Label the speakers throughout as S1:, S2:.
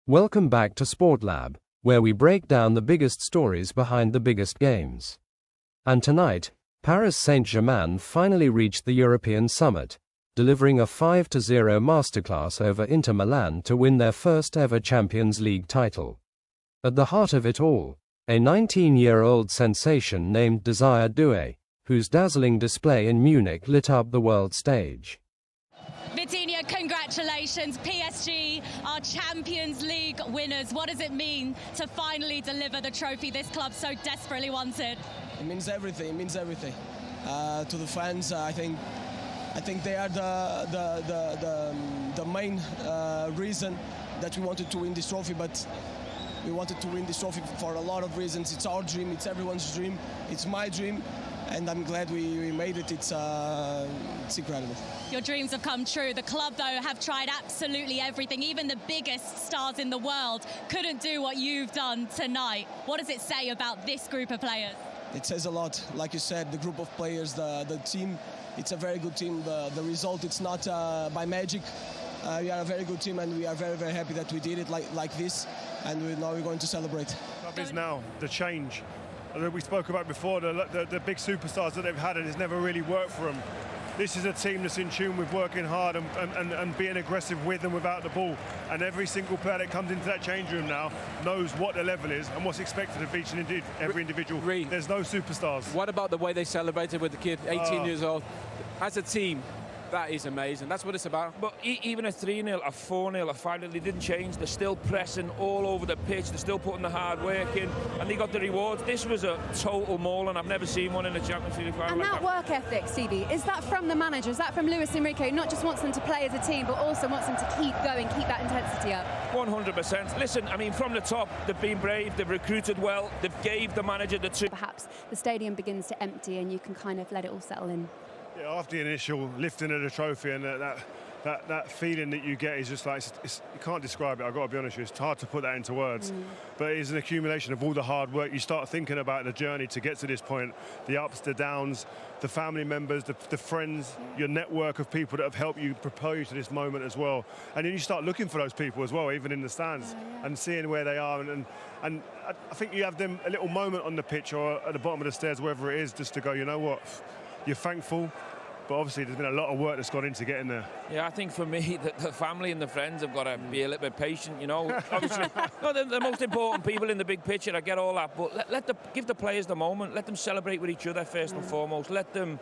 S1: Welcome back to Sport Lab, where we break down the biggest stories behind the biggest games. And tonight, Paris Saint-Germain finally reached the European summit, delivering a 5-0 masterclass over Inter Milan to win their first ever Champions League title. At the heart of it all, a 19-year-old sensation named Désiré Doué, whose dazzling display in Munich lit up the world stage.
S2: Vitinha, congratulations. PSG are Champions League winners. What does it mean to finally deliver the trophy this club so desperately wanted?
S3: It means everything. It means everything. To the fans, I think they are the main reason that we wanted to win this trophy. But we wanted to win this trophy for a lot of reasons. It's our dream. It's everyone's dream. It's my dream. And I'm glad we made it. It's incredible.
S2: Your dreams have come true. The club, though, have tried absolutely everything. Even the biggest stars in the world couldn't do what you've done tonight. What does it say about this group of players?
S3: It says a lot. Like you said, the group of players, the team, it's a very good team. The result, it's not by magic. We are a very good team, and we are very, very happy that we did it like this. And now we're going to celebrate.
S4: Club is now the change. We spoke about before, the big superstars that they've had, and it's never really worked for them. This is a team that's in tune with working hard and being aggressive with and without the ball. And every single player that comes into that change room now knows what the level is and what's expected of each and every individual. There's no superstars.
S5: What about the way they celebrated with the kid, 18 years old? As a team, that is amazing. That's what it's about.
S6: But even a 3-0, a 4-0, a 5-0, they didn't change. They're still pressing all over the pitch. They're still putting the hard work in, and they got the rewards. This was a total mauling. I've never seen one in a Champions League final.
S7: And that work ethic, Stevie, is that from the manager? Is that from Luis Enrique, who not just wants them to play as a team, but also wants them to keep going, keep that intensity up?
S6: 100%. Listen, I mean, from the top, they've been brave, they've recruited well, they've gave the manager the two.
S7: Perhaps the stadium begins to empty and you can kind of let it all settle in.
S4: Yeah, after the initial lifting of the trophy and that feeling that you get is just like, you can't describe it. I've got to be honest with you, it's hard to put that into words. But it is an accumulation of all the hard work. You start thinking about the journey to get to this point, the ups, the downs, the family members, the friends, your network of people that have helped you propel you to this moment as well. And then you start looking for those people as well, even in the stands, and seeing where they are. And I think you have them a little moment on the pitch or at the bottom of the stairs, wherever it is, just to go, you know what, you're thankful. But obviously there's been a lot of work that's gone into getting there.
S6: Yeah, I think for me, the family and the friends have got to be a little bit patient, you know. Obviously, no, they're the most important people in the big picture, I get all that, but give the players the moment, let them celebrate with each other first and foremost, let them,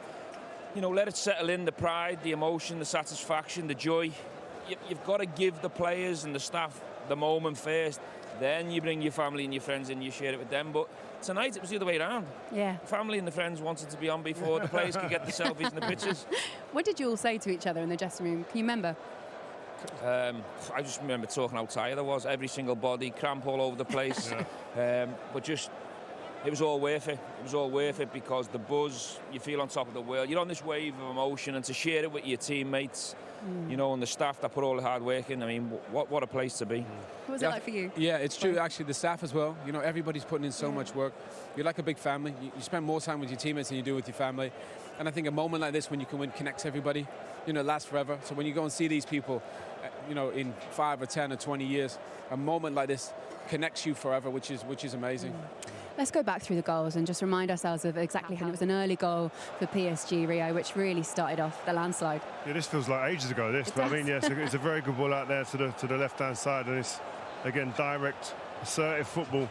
S6: you know, let it settle in, the pride, the emotion, the satisfaction, the joy. You've got to give the players and the staff the moment first, then you bring your family and your friends in, you share it with them. But tonight it was the other way around.
S7: Yeah.
S6: The family and the friends wanted to be on before the players could get the selfies and the pictures.
S7: What did you all say to each other in the dressing room? Can you remember?
S6: I just remember talking how tired I was. Every single body, cramp all over the place. But just, it was all worth it. It was all worth it because the buzz, you feel on top of the world. You're on this wave of emotion, and to share it with your teammates, you know, and the staff that put all the hard work in. I mean, what a place to be.
S7: What was it like for you?
S5: Yeah, it's true. Actually, the staff as well. You know, everybody's putting in so much work. You're like a big family. You spend more time with your teammates than you do with your family. And I think a moment like this, when you can win, connects everybody. You know, it lasts forever. So when you go and see these people, you know, in 5 or 10 or 20 years, a moment like this connects you forever, which is amazing.
S7: Let's go back through the goals and just remind ourselves of exactly how it was an early goal for PSG, Rio, which really started off the landslide.
S4: Yeah, this feels like ages ago, this. But I mean, yes, it's a very good ball out there to the left-hand side, and it's, again, direct, assertive football.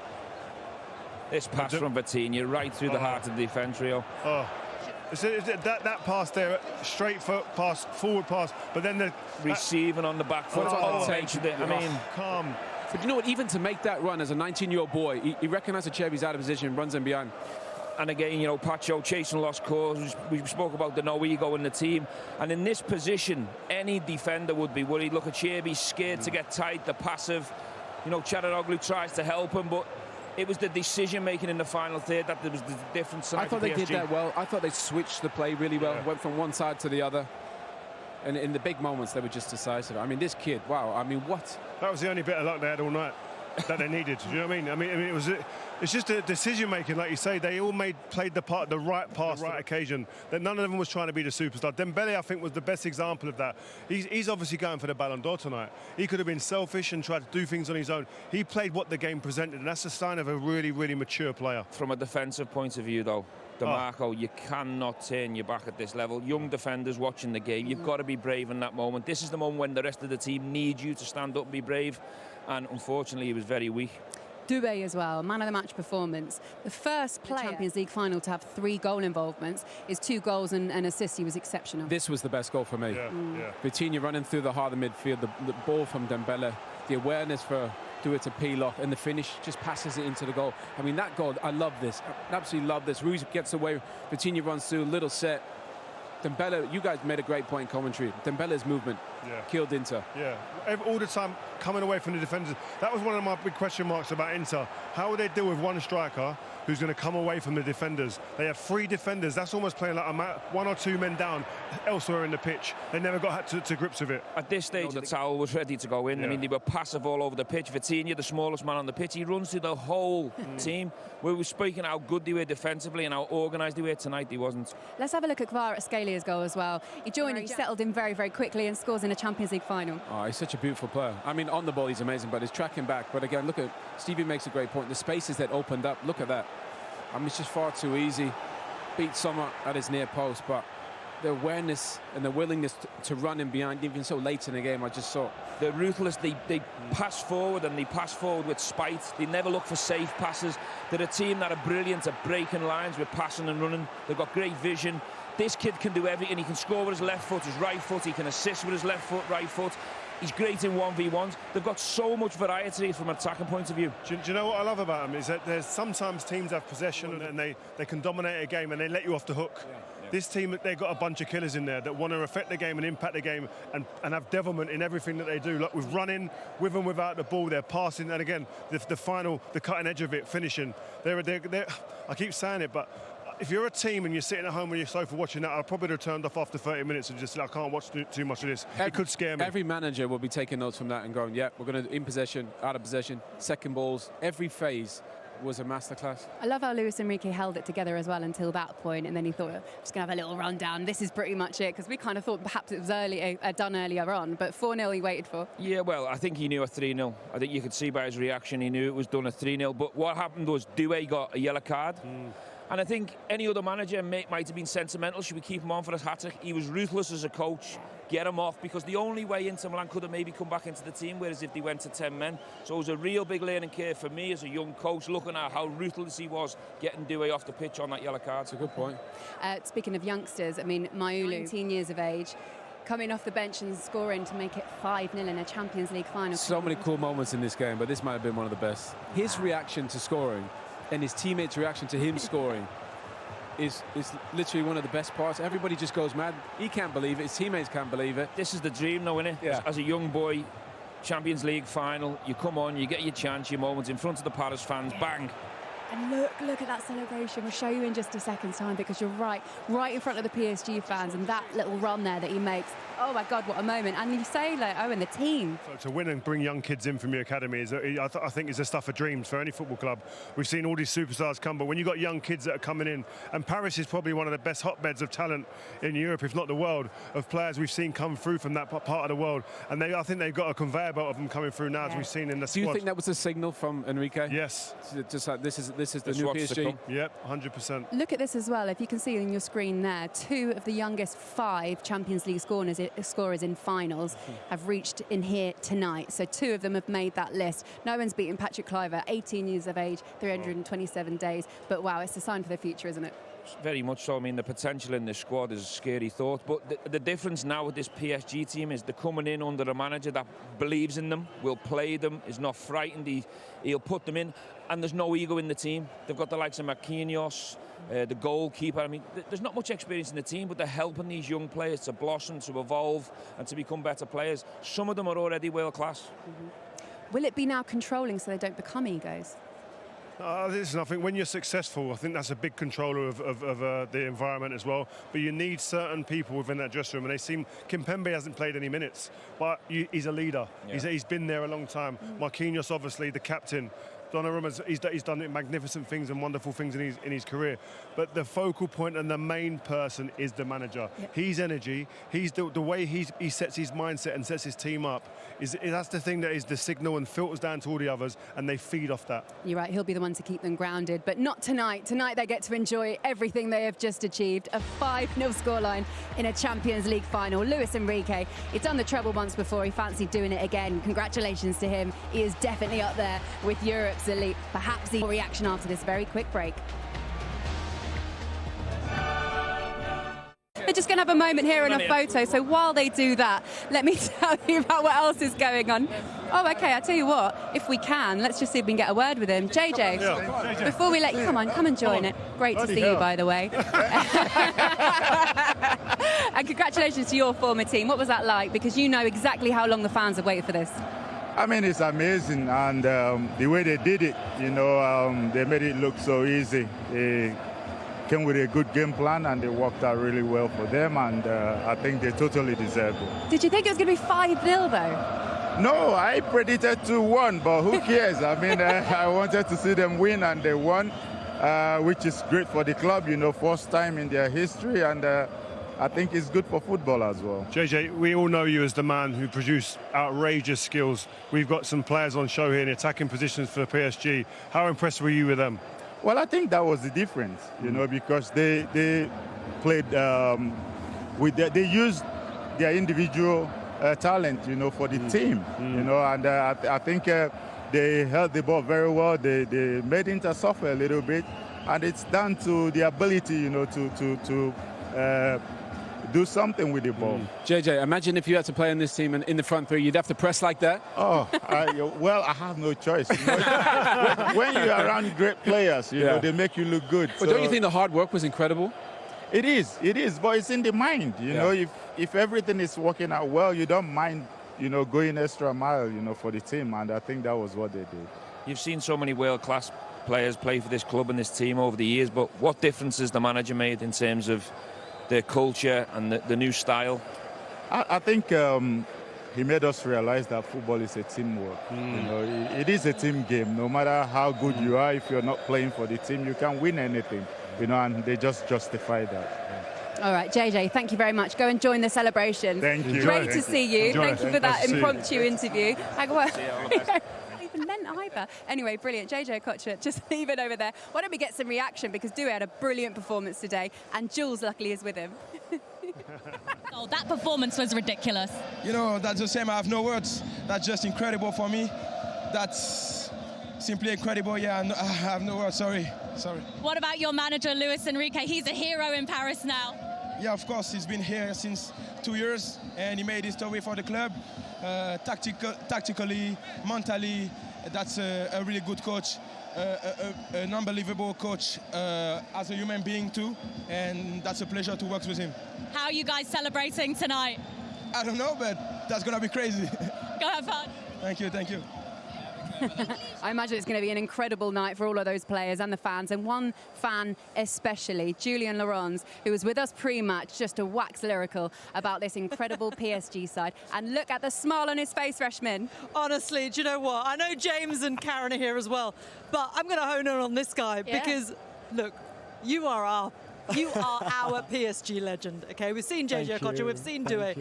S6: This pass from Vitinha right through the heart of the defence, Rio.
S4: That pass there, straight foot pass, forward pass, but then the
S6: receiving on the back foot. I mean,
S4: calm.
S5: But you know what, even to make that run as a 19-year-old boy, he recognised that Chervy's out of position, runs him behind.
S6: And again, you know, Pacho chasing lost cause. We spoke about the no ego in the team. And in this position, any defender would be worried. Look at Cherby, scared to get tight, the passive. You know, Çalhanoğlu tries to help him, but it was the decision-making in the final third that there was the different side.
S5: I thought they did that well. I thought they switched the play really well, went from one side to the other. And in the big moments, they were just decisive. I mean, this kid, wow, I mean, what?
S4: That was the only bit of luck they had all night. that they needed. Do you know what I mean? I mean, it's just a decision making, like you say. They all played the right pass, the right occasion. That none of them was trying to be the superstar. Dembele, I think, was the best example of that. He's obviously going for the Ballon d'Or tonight. He could have been selfish and tried to do things on his own. He played what the game presented, and that's a sign of a really, really mature player.
S6: From a defensive point of view, though, DeMarco, you cannot turn your back at this level. Young defenders watching the game, you've got to be brave in that moment. This is the moment when the rest of the team need you to stand up and be brave, and unfortunately he was very weak.
S7: Doué as well, man of the match performance. The first player in the Champions League final to have 3 goal involvements. His 2 goals and assists, he was exceptional.
S5: This was the best goal for me.
S4: Yeah.
S5: Vitinha running through the heart of the midfield, the ball from Dembele, the awareness for Doué to peel off, and the finish just passes it into the goal. I mean, that goal, I love this. I absolutely love this. Ruiz gets away, Vitinha runs through, little set. Dembele, you guys made a great point in commentary. Dembele's movement killed Inter.
S4: Yeah, all the time coming away from the defenders. That was one of my big question marks about Inter. How will they deal with one striker who's going to come away from the defenders? They have 3 defenders. That's almost playing like 1 or 2 men down elsewhere in the pitch. They never got to grips with it.
S6: At this stage, the towel was ready to go in.
S4: Yeah.
S6: I mean, they were passive all over the pitch. Vitinha, the smallest man on the pitch, he runs through the whole team. We were speaking how good they were defensively and how organised they were. Tonight, they wasn't.
S7: Let's have a look at Kvaratskhelia's goal as well. He joined, he settled in very, very quickly and scores in a Champions League final.
S5: Oh, he's such a beautiful player. I mean, on the ball, he's amazing, but he's tracking back. But again, look at Stevie makes a great point. The spaces that opened up, look at that. I mean, it's just far too easy. Beat Sommer at his near post, but the awareness and the willingness to run in behind, even so late in the game, I just saw.
S6: They're ruthless. They pass forward, and they pass forward with spite. They never look for safe passes. They're a team that are brilliant at breaking lines with passing and running. They've got great vision. This kid can do everything. He can score with his left foot, his right foot. He can assist with his left foot, right foot. He's great in 1v1s. They've got so much variety from an attacking point of view.
S4: Do you know what I love about them is that there's sometimes teams have possession and they can dominate a game and they let you off the hook. This team, they've got a bunch of killers in there that want to affect the game and impact the game and have devilment in everything that they do. Like with running, with and without the ball, they're passing, and again, the cutting edge of it, finishing. They're I keep saying it, but if you're a team and you're sitting at home on your sofa watching that, I'd probably have turned off after 30 minutes and just I can't watch too much of this. It could scare me.
S5: Every manager will be taking notes from that and going, yeah, we're going to in possession, out of possession, second balls. Every phase was a masterclass.
S7: I love how Luis Enrique held it together as well until that point, and then he thought, I'm just going to have a little rundown. This is pretty much it, because we kind of thought perhaps it was done earlier on, but 4-0 he waited for.
S6: Yeah, well, I think he knew a 3-0. I think you could see by his reaction he knew it was done at 3-0. But what happened was Doué got a yellow card. And I think any other manager might have been sentimental. Should we keep him on for his hat-trick? He was ruthless as a coach. Get him off, because the only way Inter Milan could have maybe come back into the team whereas if they went to 10 men. So it was a real big learning curve for me as a young coach, looking at how ruthless he was getting Doué off the pitch on that yellow card.
S5: That's a good point.
S7: Speaking of youngsters, I mean, Mayulu, 19 years of age, coming off the bench and scoring to make it 5-0 in a Champions League final.
S5: So many cool moments in this game, but this might have been one of the best. His reaction to scoring and his teammates' reaction to him scoring is literally one of the best parts. Everybody just goes mad. He can't believe it. His teammates can't believe it.
S6: This is the dream now, isn't it?
S5: Yeah.
S6: As a young boy, Champions League final, you come on, you get your chance, your moments in front of the Paris fans, bang.
S7: And look at that celebration. We'll show you in just a second's time, because you're right in front of the PSG fans, and that little run there that he makes. Oh my God, what a moment. And you say, like, oh, and the team.
S4: So to win and bring young kids in from your academy I think is the stuff of dreams for any football club. We've seen all these superstars come, but when you've got young kids that are coming in, and Paris is probably one of the best hotbeds of talent in Europe, if not the world, of players we've seen come through from that part of the world. And I think they've got a conveyor belt of them coming through now, as we've seen in the squad.
S5: Do you think that was a signal from Enrique?
S4: Yes.
S5: Just like this is the new PSG.
S4: Yep, 100%.
S7: Look at this as well. If you can see on your screen there, 2 of the youngest 5 Champions League scorers in finals have reached in here tonight. So 2 of them have made that list. No one's beaten Patrick Kluivert, 18 years of age, 327 days. But wow, it's a sign for the future, isn't it?
S6: Very much so. I mean, the potential in this squad is a scary thought. But the difference now with this PSG team is they're coming in under a manager that believes in them, will play them, is not frightened. He'll put them in, and there's no ego in the team. They've got the likes of Marquinhos, the goalkeeper. I mean, there's not much experience in the team, but they're helping these young players to blossom, to evolve, and to become better players. Some of them are already world class.
S7: Will it be now controlling so they don't become egos?
S4: Listen, I think when you're successful, I think that's a big controller of the environment as well. But you need certain people within that dressing room, and they seem. Kimpembe hasn't played any minutes, but he's a leader. Yeah. He's been there a long time. Marquinhos, obviously, the captain. Donnarumma's he's done magnificent things and wonderful things in his career, but the focal point and the main person is the manager. Yep. He's energy. He's the way he sets his mindset and sets his team up. That's the thing that is the signal and filters down to all the others, and they feed off that. You're
S7: right. He'll be the one to keep them grounded, but not tonight. Tonight they get to enjoy everything they have just achieved. A 5-0 scoreline in a Champions League final. Luis Enrique, he's done the treble once before. He fancied doing it again. Congratulations to him. He is definitely up there with Europe's elite. Perhaps the reaction after this very quick break. They're just going to have a moment here in a photo, so while they do that, let me tell you about what else is going on. Oh, okay, I'll tell you what, if we can, let's just see if we can get a word with him. JJ, before we let you, come and join it. Great to see you, by the way. And congratulations to your former team. What was that like? Because you know exactly how long the fans have waited for this.
S8: I mean, it's amazing, and the way they did it, you know, they made it look so easy. They came with a good game plan, and they worked out really well for them, and I think they totally deserved it.
S7: Did you think it was going to be 5-0, though?
S8: No, I predicted 2-1, but who cares? I mean, I wanted to see them win, and they won, which is great for the club, you know, first time in their history, and I think it's good for football as well.
S4: JJ, we all know you as the man who produced outrageous skills. We've got some players on show here in attacking positions for PSG. How impressed were you with them?
S8: Well, I think that was the difference, you know, because they played they used their individual talent, you know, for the team, you know, and I think they held the ball very well. They made Inter suffer a little bit, and it's down to the ability, you know, to do something with the ball.
S5: JJ, imagine if you had to play in this team and in the front three, you'd have to press like that?
S8: Oh, well, I have no choice. You know? when you're around great players, you know, they make you look good.
S5: But don't you think the hard work was incredible?
S8: It is, but it's in the mind. You know, if everything is working out well, you don't mind, you know, going extra mile, you know, for the team, and I think that was what they did.
S6: You've seen so many world-class players play for this club and this team over the years, but what difference has the manager made in terms of the culture and the new style?
S8: I think he made us realize that football is a teamwork. You know, it is a team game. No matter how good you are, if you're not playing for the team, you can't win anything. You know, and they just justify that.
S7: All right, JJ, thank you very much. Go and join the celebration.
S8: Thank you.
S7: Great to see you. Thank you for that impromptu interview. Even meant either. Anyway, brilliant. JJ Okocha, just leave it over there. Why don't we get some reaction, because Doué had a brilliant performance today, and Jules luckily is with him.
S2: Oh, that performance was ridiculous.
S3: You know, that's the same. I have no words. That's just incredible for me. That's simply incredible. Yeah, I have no words. Sorry.
S2: What about your manager, Luis Enrique? He's a hero in Paris now.
S3: Yeah, of course. He's been here since 2 years, and he made history for the club. Tactically, mentally, that's a really good coach, an unbelievable coach as a human being too, and that's a pleasure to work with him.
S2: How are you guys celebrating tonight?
S3: I don't know, but that's going to be crazy.
S2: Go have fun.
S3: Thank you.
S7: I imagine it's going to be an incredible night for all of those players and the fans, and one fan especially, Julien Laurens, who was with us pre-match, just to wax lyrical about this incredible PSG side. And look at the smile on his face, Reshmin.
S9: Honestly, do you know what? I know James and Karen are here as well, but I'm going to hone in on this guy because, look, you are our PSG legend, okay? We've seen JJ Okocha, we've seen Doué.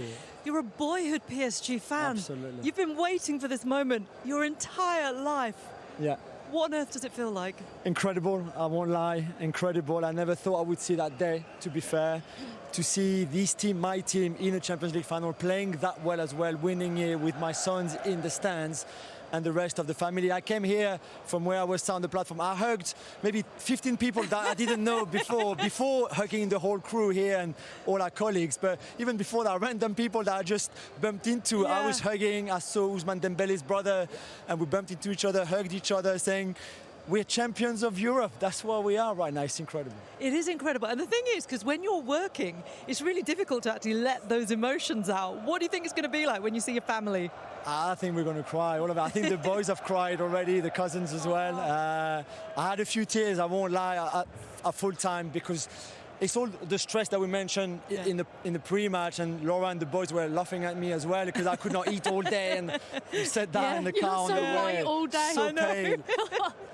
S9: You're a boyhood PSG fan.
S10: Absolutely.
S9: You've been waiting for this moment your entire life.
S10: Yeah.
S9: What on earth does it feel like?
S10: Incredible, I won't lie, incredible. I never thought I would see that day, to be fair. To see this team, my team, in a Champions League final, playing that well as well, winning it with my sons in the stands, and the rest of the family. I came here from where I was on the platform. I hugged maybe 15 people that I didn't know before hugging the whole crew here and all our colleagues. But even before that, random people that I just bumped into.
S9: Yeah.
S10: I was hugging. I saw Ousmane Dembele's brother, and we bumped into each other, hugged each other, saying, we're champions of Europe. That's where we are right now. It's incredible.
S9: It is incredible. And the thing is, because when you're working, it's really difficult to actually let those emotions out. What do you think it's going to be like when you see your family?
S10: I think we're going to cry, all of it. I think the boys have cried already, the cousins as well. I had a few tears, I won't lie, at full time, because it's all the stress that we mentioned in the pre-match, and Laura and the boys were laughing at me as well because I could not eat all day, and we sat down in the car on the way.
S11: All day.
S10: So pale.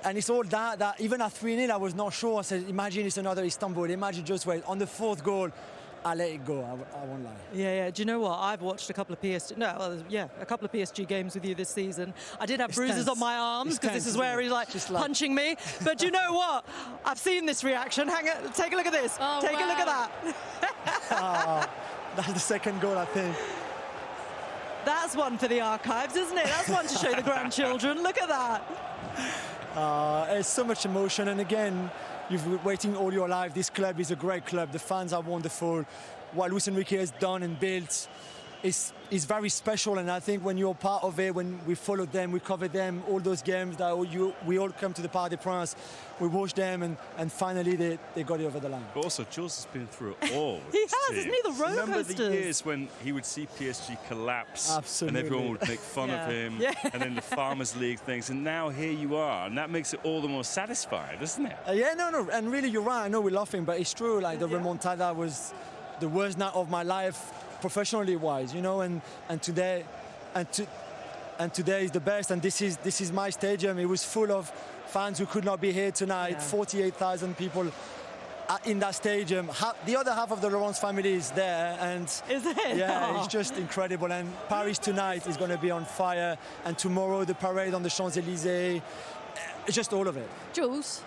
S10: And it's all that even at 3-0 I was not sure. I said, imagine it's another Istanbul, imagine just wait. On the fourth goal, I let it go, I won't lie.
S9: Yeah. Do you know what? I've watched a couple of PSG games with you this season. I did have bruises on my arms because this is where he's like punching me. But do you know what? I've seen this reaction. Take a look at this. Take a look at that.
S10: That's the second goal, I think.
S9: That's one for the archives, isn't it? That's one to show the grandchildren. Look at that.
S10: There's so much emotion, and again, you've been waiting all your life. This club is a great club. The fans are wonderful. What Luis Enrique has done and built is very special. And I think when you're part of it, when we followed them, we covered them, all those games that we all come to the Parc des Princes, we watched them, and finally they got it over the line.
S12: But also, Jules has been through it all.
S9: He has, hasn't he? The roller
S12: Remember
S9: coasters.
S12: the years when he would see PSG collapse,
S10: Absolutely.
S12: and everyone would make fun of him, and then the Farmers League things, and now here you are, and that makes it all the more satisfying, doesn't it?
S10: No, and really, you're right. I know we're laughing, but it's true. Like the remontada was the worst night of my life, professionally wise, you know, and today is the best, and this is my stadium. It was full of fans who could not be here tonight. 48,000 people in that stadium. The other half of the Laurens family is there, and
S9: is it?
S10: Yeah, it's just incredible. And Paris tonight is going to be on fire, and tomorrow the parade on the Champs-Élysées. It's just all of it.
S11: Jules,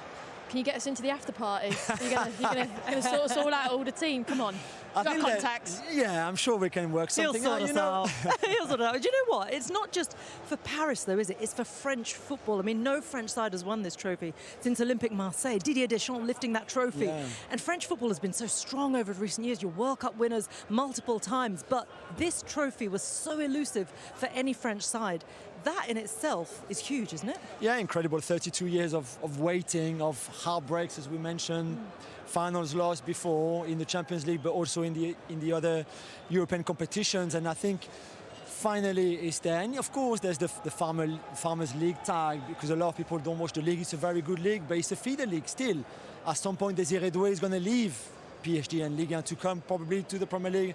S11: can you get us into the after party? You're gonna sort us all out, all the team. Come on.
S10: I
S11: Got
S10: think
S11: contacts.
S10: I'm sure we can work something out.
S9: He'll sort us out. He'll sort it out. Do you know what? It's not just for Paris, though, is it? It's for French football. I mean, no French side has won this trophy since Olympique Marseille. Didier Deschamps lifting that trophy. Yeah. And French football has been so strong over recent years. You're World Cup winners multiple times. But this trophy was so elusive for any French side. That in itself is huge, isn't it? Yeah, incredible. 32 years of waiting, of heartbreaks, as we mentioned. Finals lost before in the Champions League, but also in the other European competitions. And I think finally it's there. And of course, there's the Farmers League tag, because a lot of people don't watch the league. It's a very good league, but it's a feeder league still. At some point, Désiré Doué is going to leave PSG and Ligue 1 to come probably to the Premier League,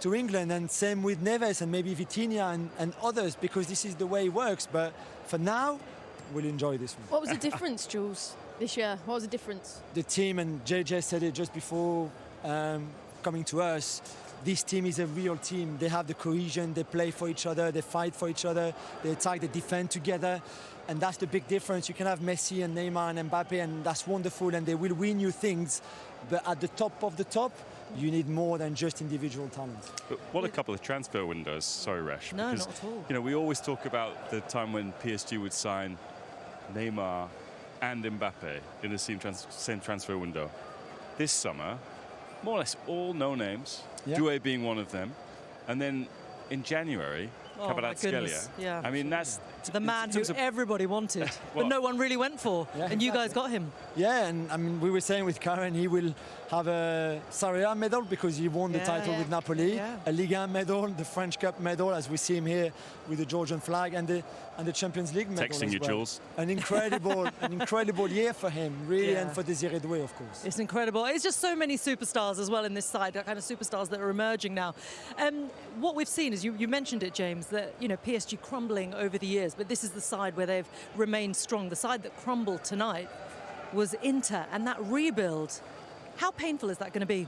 S9: to England, and same with Neves and maybe Vitinha and others, because this is the way it works. But for now, we'll enjoy this one.
S11: What was the difference, Jules, this year? What was the difference?
S10: The team, and JJ said it just before coming to us, this team is a real team. They have the cohesion, they play for each other, they fight for each other, they attack, they defend together. And that's the big difference. You can have Messi and Neymar and Mbappe, and that's wonderful, and they will win you things. But at the top of the top, you need more than just individual talent.
S12: But what a couple of transfer windows. Sorry, Resh.
S9: No,
S12: because,
S9: not at all.
S12: You know, we always talk about the time when PSG would sign Neymar and Mbappe in the same transfer window. This summer, more or less all no names, Doué being one of them. And then in January, Kvaratskhelia.
S9: Yeah.
S12: I mean, that's
S9: the man who everybody wanted, but no one really went for. Yeah, and you guys got him.
S10: Yeah, and I mean, we were saying with Karen, he will have a Serie A medal because he won the title with Napoli, a Ligue 1 medal, the French Cup medal, as we see him here with the Georgian flag, and the Champions League medal.
S12: Texting
S10: as
S12: you,
S10: well.
S12: Jules.
S10: An incredible year for him, really, and for Désiré Doué, of course.
S9: It's incredible. It's just so many superstars as well in this side, that kind of superstars that are emerging now. What we've seen is, you mentioned it, James, that PSG crumbling over the years, but this is the side where they've remained strong. The side that crumbled tonight was Inter, and that rebuild. How painful is that going to be?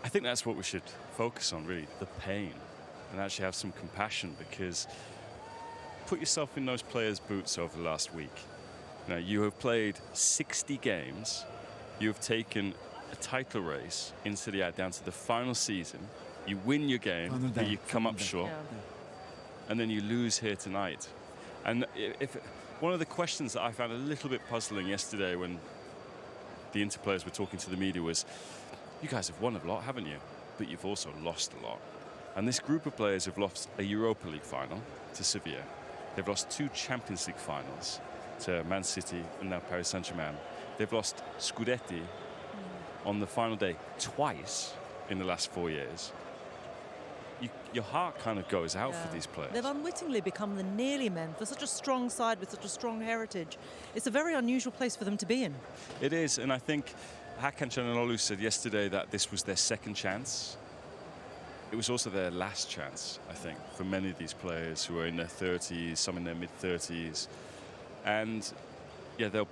S12: I think that's what we should focus on, really, the pain, and actually have some compassion, because put yourself in those players' boots over the last week. Now, you have played 60 games. You have taken a title race in Serie A down to the final season. You win your game, but you come up short, and then you lose here tonight. And if one of the questions that I found a little bit puzzling yesterday when the Inter players were talking to the media was, you guys have won a lot, haven't you? But you've also lost a lot. And this group of players have lost a Europa League final to Sevilla. They've lost 2 Champions League finals. to Man City and now Paris Saint-Germain. They've lost Scudetti on the final day twice in the last 4 years. Your heart kind of goes out for these players.
S9: They've unwittingly become the nearly men for such a strong side with such a strong heritage. It's a very unusual place for them to be in.
S12: It is, and I think Hakan Çalhanoğlu said yesterday that this was their second chance. It was also their last chance, I think, for many of these players who are in their 30s, some in their mid-30s. And yeah, there are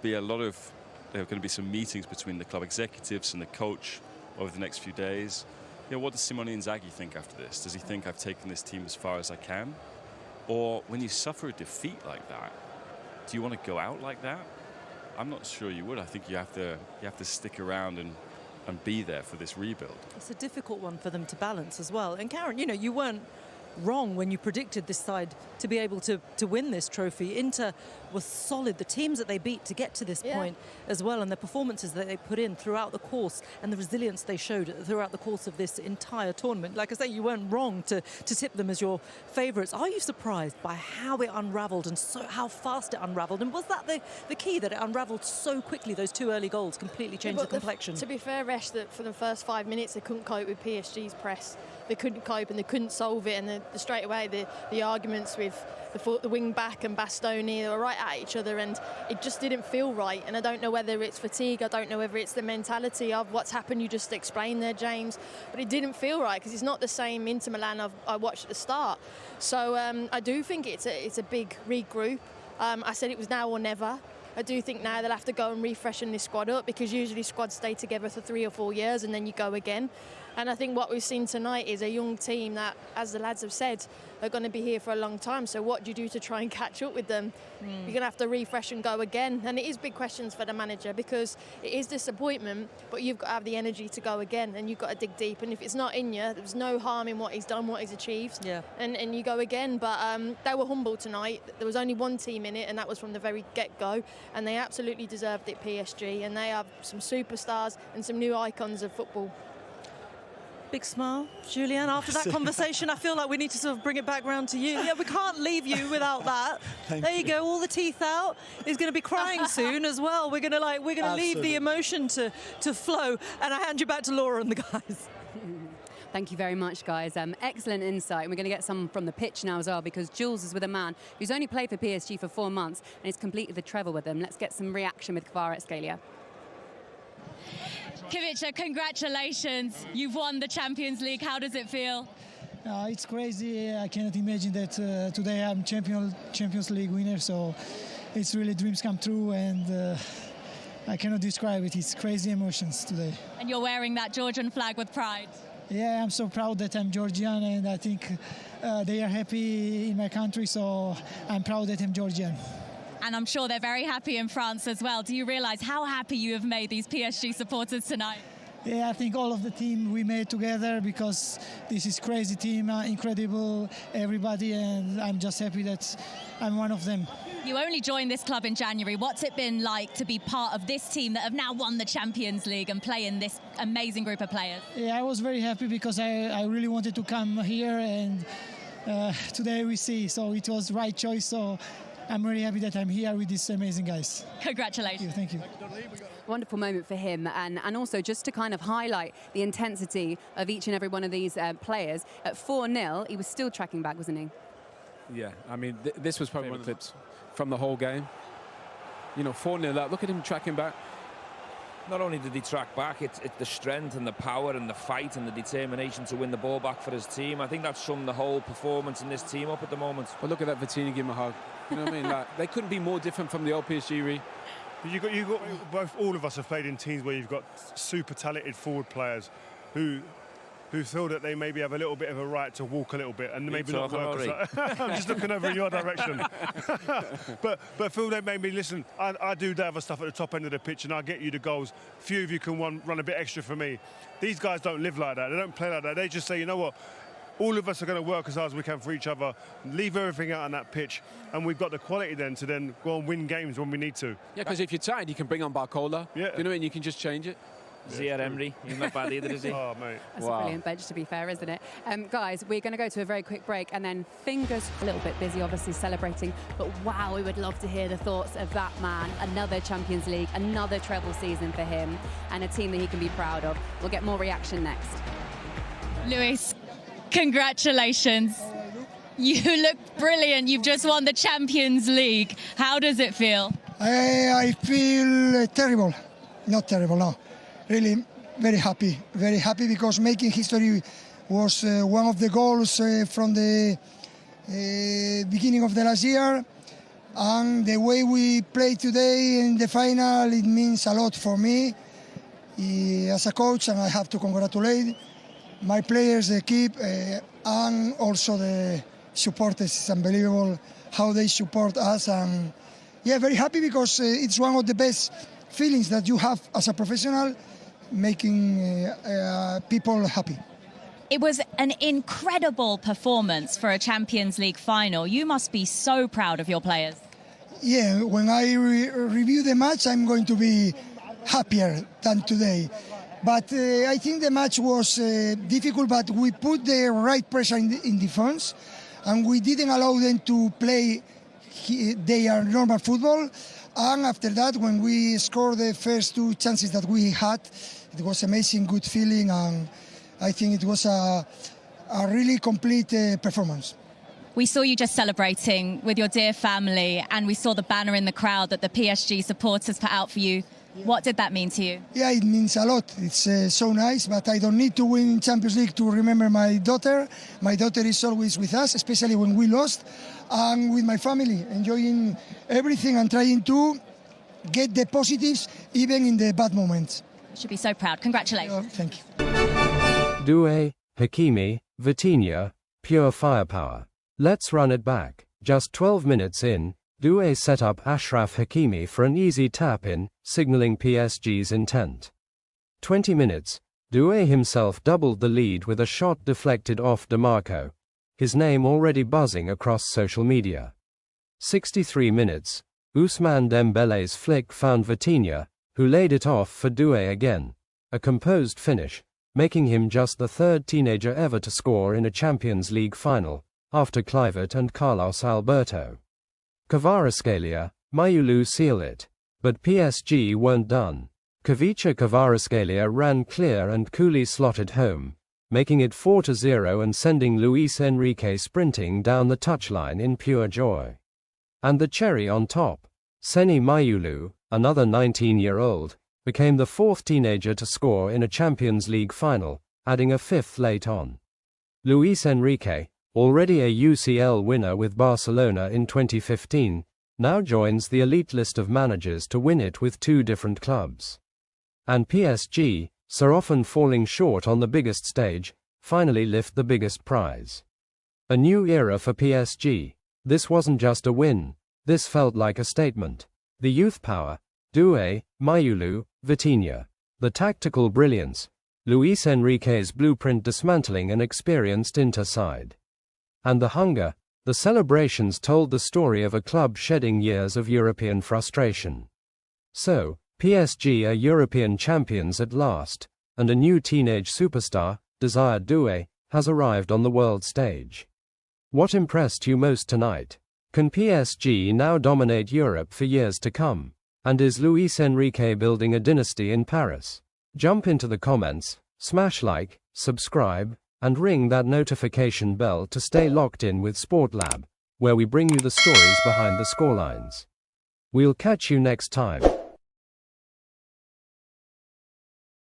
S12: going to be some meetings between the club executives and the coach over the next few days. Yeah, what does Simone Inzaghi think after this? Does he think I've taken this team as far as I can? Or when you suffer a defeat like that, do you want to go out like that? I'm not sure you would. I think you have to stick around and be there for this rebuild.
S9: It's a difficult one for them to balance as well. And Karen, you know, you weren't wrong when you predicted this side to be able to win this trophy. Inter was solid. The teams that they beat to get to this point as well, and the performances that they put in throughout the course and the resilience they showed throughout the course of this entire tournament. Like I say, you weren't wrong to tip them as your favourites. Are you surprised by how it unravelled and how fast it unravelled? And was that the key, that it unravelled so quickly? Those 2 early goals completely changed the complexion.
S11: To be fair, Resh, that for the first 5 minutes they couldn't cope with PSG's press. They couldn't cope and they couldn't solve it, and straight away the arguments with the wing back and Bastoni, they were right at each other, and it just didn't feel right. And I don't know whether it's fatigue, I don't know whether it's the mentality of what's happened. You just explained there, James, but it didn't feel right because it's not the same Inter Milan I watched at the start. So I do think it's a big regroup. I said it was now or never. I do think now they'll have to go and refreshen this squad up, because usually squads stay together for 3 or 4 years and then you go again. And I think what we've seen tonight is a young team that, as the lads have said, are going to be here for a long time. So what do you do to try and catch up with them? You're going to have to refresh and go again. And it is big questions for the manager, because it is disappointment, but you've got to have the energy to go again, and you've got to dig deep. And if it's not in you, there's no harm in what he's done, what he's achieved. Yeah. And you go again. But they were humble tonight. There was only one team in it, and that was from the very get-go. And they absolutely deserved it, PSG. And they have some superstars and some new icons of football.
S9: Big smile, Julien. After that conversation, I feel like we need to sort of bring it back round to you. Yeah, we can't leave you without that. There you go, all the teeth out. He's going to be crying soon as well. We're going to leave the emotion to flow. And I hand you back to Laura and the guys.
S7: Thank you very much, guys. Excellent insight. We're going to get some from the pitch now as well, because Jules is with a man who's only played for PSG for 4 months and he's completed the treble with them. Let's get some reaction with Kvaratskhelia.
S2: Kvaratskhelia, congratulations. You've won the Champions League. How does it feel?
S13: It's crazy. I cannot imagine that today I'm Champions League winner. So it's really dreams come true, and I cannot describe it. It's crazy emotions today.
S2: And you're wearing that Georgian flag with pride.
S13: Yeah, I'm so proud that I'm Georgian, and I think they are happy in my country. So I'm proud that I'm Georgian.
S2: And I'm sure they're very happy in France as well. Do you realise how happy you have made these PSG supporters tonight?
S13: Yeah, I think all of the team we made together, because this is crazy team, incredible, everybody, and I'm just happy that I'm one of them.
S2: You only joined this club in January. What's it been like to be part of this team that have now won the Champions League and play in this amazing group of players?
S13: Yeah, I was very happy because I really wanted to come here, and today we see, so it was the right choice. So I'm really happy that I'm here with these amazing guys.
S2: Congratulations.
S13: Thank you.
S7: Wonderful moment for him, and also just to kind of highlight the intensity of each and every one of these players. At 4-0, he was still tracking back, wasn't he?
S5: Yeah, I mean, this was probably one of the clips from the whole game. You know, 4-0 up, look at him tracking back.
S6: Not only did he track back, it's the strength and the power and the fight and the determination to win the ball back for his team. I think that's summed the whole performance in this team up at the moment.
S5: Well, look at that Vitinha, give him a hug. You know what I mean? Like, they couldn't be more different from the old PSG.
S4: You got both. All of us have played in teams where you've got super talented forward players who feel that they maybe have a little bit of a right to walk a little bit and maybe not work. I'm just looking over in your direction. but Phil, they made me listen. I do the other stuff at the top end of the pitch, and I get you the goals. Few of you can run a bit extra for me. These guys don't live like that. They don't play like that. They just say, you know what? All of us are going to work as hard as we can for each other, leave everything out on that pitch, and we've got the quality then to go and win games when we need to.
S5: Yeah, because if you're tired, you can bring on Barcola.
S4: Yeah.
S5: You know, and you can just change it.
S6: Zier Emery, he's not bad either, is he?
S4: Oh, mate.
S7: That's a brilliant bench, to be fair, isn't it? Guys, we're going to go to a very quick break and then fingers a little bit busy, obviously, celebrating. But wow, we would love to hear the thoughts of that man. Another Champions League, another treble season for him and a team that he can be proud of. We'll get more reaction next.
S2: Luis, congratulations. You look brilliant. You've just won the Champions League. How does it feel?
S13: I feel terrible. Not terrible, no. Really very happy because making history was one of the goals from the beginning of the last year. And the way we played today in the final, it means a lot for me as a coach, and I have to congratulate my players, the equipe, and also the supporters. It's unbelievable how they support us, and yeah, very happy because it's one of the best feelings that you have as a professional, making people happy.
S2: It was an incredible performance for a Champions League final. You must be so proud of your players.
S13: Yeah, when I review the match, I'm going to be happier than today. But I think the match was difficult, but we put the right pressure in defense, and we didn't allow them to play their normal football. And after that, when we scored the first two chances that we had, it was amazing, good feeling, and I think it was a really complete performance.
S2: We saw you just celebrating with your dear family, and we saw the banner in the crowd that the PSG supporters put out for you. What did that mean to you?
S13: Yeah, it means a lot. It's so nice, but I don't need to win Champions League to remember my daughter. My daughter is always with us, especially when we lost, and with my family, enjoying everything and trying to get the positives even in the bad moments.
S2: You should be so proud. Congratulations.
S13: Thank you.
S1: Doué, Hakimi, Vitinha, pure firepower. Let's run it back. Just 12 minutes in, Doué set up Achraf Hakimi for an easy tap-in, signaling PSG's intent. 20 minutes, Doué himself doubled the lead with a shot deflected off DeMarco, his name already buzzing across social media. 63 minutes, Ousmane Dembele's flick found Vitinha, who laid it off for Doué again. A composed finish, making him just the third teenager ever to score in a Champions League final, after Kluivert and Carlos Alberto. Kvaratskhelia, Mayulu seal it. But PSG weren't done. Kvaratskhelia ran clear and coolly slotted home, making it 4-0 and sending Luis Enrique sprinting down the touchline in pure joy. And the cherry on top, Seny Mayulu, another 19-year-old, became the fourth teenager to score in a Champions League final, adding a fifth late on. Luis Enrique, already a UCL winner with Barcelona in 2015, now joins the elite list of managers to win it with two different clubs. And PSG, so often falling short on the biggest stage, finally lift the biggest prize. A new era for PSG. This wasn't just a win, this felt like a statement. The youth power, Doué, Mayulu, Vitinha. The tactical brilliance, Luis Enrique's blueprint dismantling an experienced Inter side. And the hunger, the celebrations told the story of a club shedding years of European frustration. So, PSG are European champions at last, and a new teenage superstar, Désiré Doué, has arrived on the world stage. What impressed you most tonight? Can PSG now dominate Europe for years to come? And is Luis Enrique building a dynasty in Paris? Jump into the comments, smash like, subscribe, and ring that notification bell to stay locked in with SportLab, where we bring you the stories behind the scorelines. We'll catch you next time.